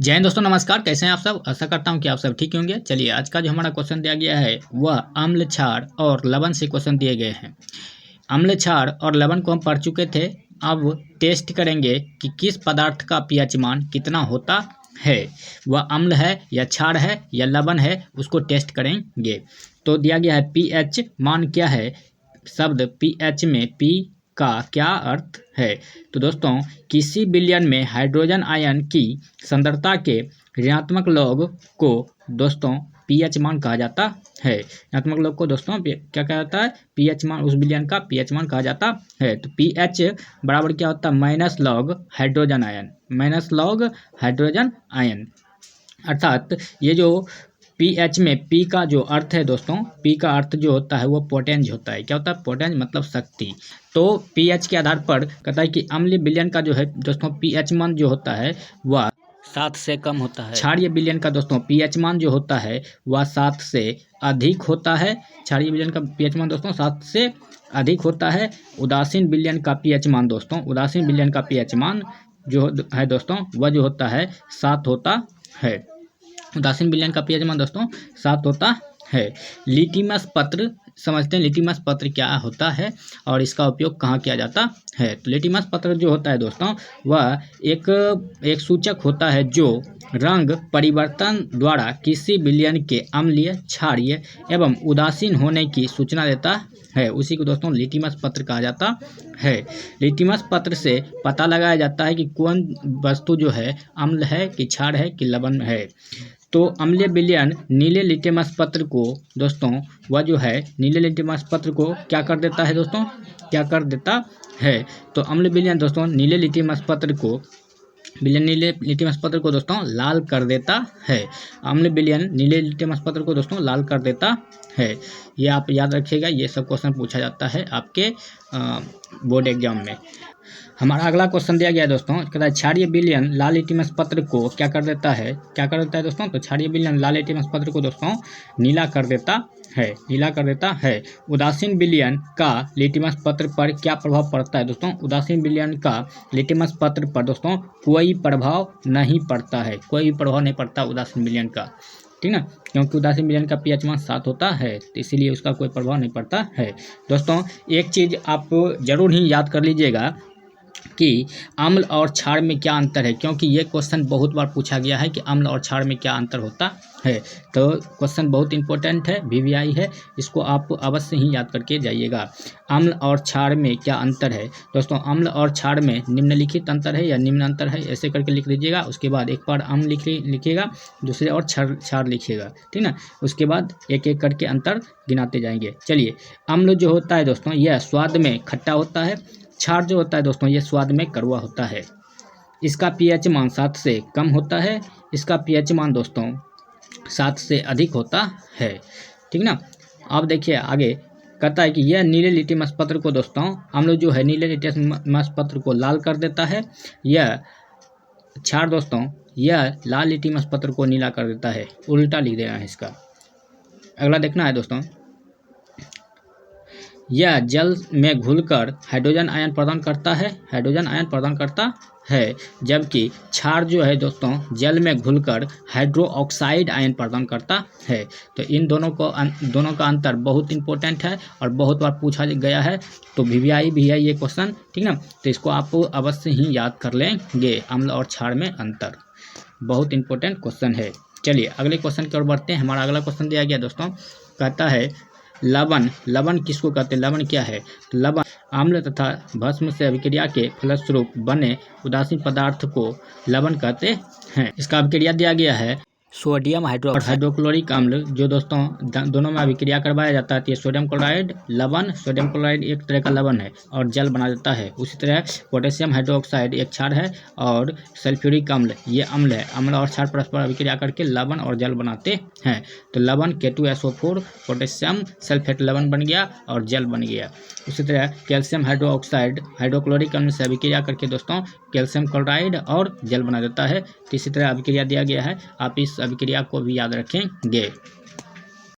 जय हिंद दोस्तों, नमस्कार। कैसे हैं आप सब? आशा करता हूं कि आप सब ठीक होंगे। चलिए, आज का जो हमारा क्वेश्चन दिया गया है वह अम्ल, क्षार और लवण से क्वेश्चन दिए गए हैं। अम्ल, क्षार और लवण को हम पढ़ चुके थे। अब टेस्ट करेंगे कि किस पदार्थ का पीएच मान कितना होता है। वह अम्ल है या क्षार है या लवण है, उसको टेस्ट करेंगे। तो दिया गया है पीएच मान क्या है। शब्द पीएच में पी का क्या अर्थ है। तो दोस्तों, किसी विलयन में हाइड्रोजन आयन की सांद्रता के ऋणात्मक लॉग को दोस्तों पीएच मान कहा जाता है। ऋणात्मक लॉग को दोस्तों क्या कहा जाता है? पीएच मान। उस विलयन का पीएच मान कहा जाता है। तो पीएच बराबर क्या होता है? Minus log hydrogen ion. Minus log hydrogen ion अर्थात ये जो पीएच में पी का जो अर्थ है दोस्तों, पी का अर्थ जो होता है वो पोटेंज होता है। क्या होता है? पोटेंज मतलब शक्ति। तो पीएच के आधार पर कहता है कि अम्लीय विलयन का जो है दोस्तों पीएच मान जो होता है वह 7 से कम होता है। क्षारीय विलयन का दोस्तों पीएच मान जो होता है वह 7 से अधिक होता है। क्षारीय विलयन का पीएच मान दोस्तों 7 से अधिक होता है। उदासीन विलयन का पीएच मान दोस्तों, उदासीन विलयन का पीएच मान जो है दोस्तों वह जो होता है 7 होता है। उदासीन विलयन का पीएच मान दोस्तों 7 होता है। लिटमस पत्र समझते हैं। लिटमस पत्र क्या होता है और इसका उपयोग कहाँ किया जाता है। तो लिटमस पत्र जो होता है दोस्तों वह एक सूचक होता है जो रंग परिवर्तन द्वारा किसी विलयन के अम्लीय, क्षारीय एवं उदासीन होने की सूचना देता है। उसी को दोस्तों लिटमस पत्र कहा जाता है। लिटमस पत्र से पता लगाया जाता है कि कौन वस्तु जो है अम्ल है कि क्षार है कि लवण है। तो अम्लीय विलयन नीले लिटमस पत्र को दोस्तों वह जो है नीले लिटमस पत्र को क्या कर देता है दोस्तों? क्या कर देता है? तो अम्ल विलयन दोस्तों नीले लिटमस पत्र को दोस्तों लाल कर देता है। अम्ल विलयन नीले लिटमस पत्र को दोस्तों लाल कर देता है। ये आप याद रखिएगा, ये सब क्वेश्चन पूछा जाता है आपके बोर्ड एग्जाम में। हमारा अगला क्वेश्चन दिया गया है दोस्तों, कहता है क्षारीय विलयन लाल लिटमस पत्र को क्या कर देता है? क्या कर देता है दोस्तों? तो क्षारीय विलयन लाल लिटमस पत्र को दोस्तों नीला कर देता है। नीला कर देता है। उदासीन विलयन का लिटमस पत्र पर क्या प्रभाव पड़ता है दोस्तों? उदासीन विलयन का लिटमस पत्र पर दोस्तों कोई प्रभाव नहीं पड़ता है। कोई भी प्रभाव नहीं पड़ता उदासीन विलयन का, ठीक ना, क्योंकि उदासीन विलयन का पीएच मान 7 होता है, तो इसीलिए उसका कोई प्रभाव नहीं पड़ता है। दोस्तों, एक चीज़ आप जरूर ही याद कर लीजिएगा कि अम्ल और क्षार में क्या अंतर है, क्योंकि ये क्वेश्चन बहुत बार पूछा गया है कि अम्ल और क्षार में क्या अंतर होता है। तो क्वेश्चन बहुत इंपॉर्टेंट है, वीवीआई है, इसको आप अवश्य ही याद करके जाइएगा। अम्ल और क्षार में क्या अंतर है दोस्तों? अम्ल और क्षार में निम्नलिखित अंतर है या निम्न अंतर है, ऐसे करके लिख लीजिएगा। उसके बाद एक बार अम्ल लिखिएगा, दूसरे और क्षार लिखिएगा, ठीक ना। उसके बाद एक एक करके अंतर गिनाते जाएंगे। चलिए, अम्ल जो होता है दोस्तों यह स्वाद में खट्टा होता है। क्षार जो होता है दोस्तों ये स्वाद में कड़वा होता है। इसका पीएच मान 7 से कम होता है। इसका पीएच मान दोस्तों 7 से अधिक होता है, ठीक ना। अब देखिए आगे कहता है कि यह नीले लिटमस पत्र को दोस्तों अम्ल जो है नीले लिटमस पत्र को लाल कर देता है। यह क्षार दोस्तों यह लाल लिटमस पत्र को नीला कर देता है। उल्टा लिख देना है इसका। अगला देखना है दोस्तों, यह जल में घुलकर हाइड्रोजन आयन प्रदान करता है। हाइड्रोजन आयन प्रदान करता है, जबकि क्षार जो है दोस्तों जल में घुलकर हाइड्रो ऑक्साइड आयन प्रदान करता है। तो इन दोनों का अंतर बहुत इंपॉर्टेंट है और बहुत बार पूछा गया है। तो वीवीआई भी है ये क्वेश्चन, ठीक ना। तो इसको आप अवश्य ही याद कर लेंगे। अम्ल और क्षार में अंतर बहुत इंपॉर्टेंट क्वेश्चन है। चलिए अगले क्वेश्चन की ओर बढ़ते हैं। हमारा अगला क्वेश्चन दिया गया दोस्तों, कहता है लवण। लवण किसको कहते हैं? लवण क्या है? तो लवण अम्ल तथा भस्म से अभिक्रिया के फलस्वरूप बने उदासीन पदार्थ को लवण कहते हैं। इसका अभिक्रिया दिया गया है सोडियम हाइड्रोक्लोरिक अम्ल, जो दोस्तों दोनों में अभिक्रिया करवाया जाता है। तो ये सोडियम क्लोराइड लवण, सोडियम क्लोराइड एक तरह का लवण है और जल बना देता है। उसी तरह पोटेशियम हाइड्रोक्साइड एक क्षार है और सल्फ्यूरिक अम्ल ये अम्ल है। अम्ल और क्षार परस्पर अभिक्रिया करके लवण और जल बनाते हैं। तो लवण K2SO4 पोटेशियम सल्फेट लवण बन गया और जल बन गया। उसी तरह कैल्शियम हाइड्रोक्साइड हाइड्रोक्लोरिक अम्ल से अभिक्रिया करके दोस्तों कैल्शियम क्लोराइड और जल बना देता है। तो इसी तरह अभिक्रिया दिया गया है, आप इस अभिक्रिया को भी याद रखेंगे।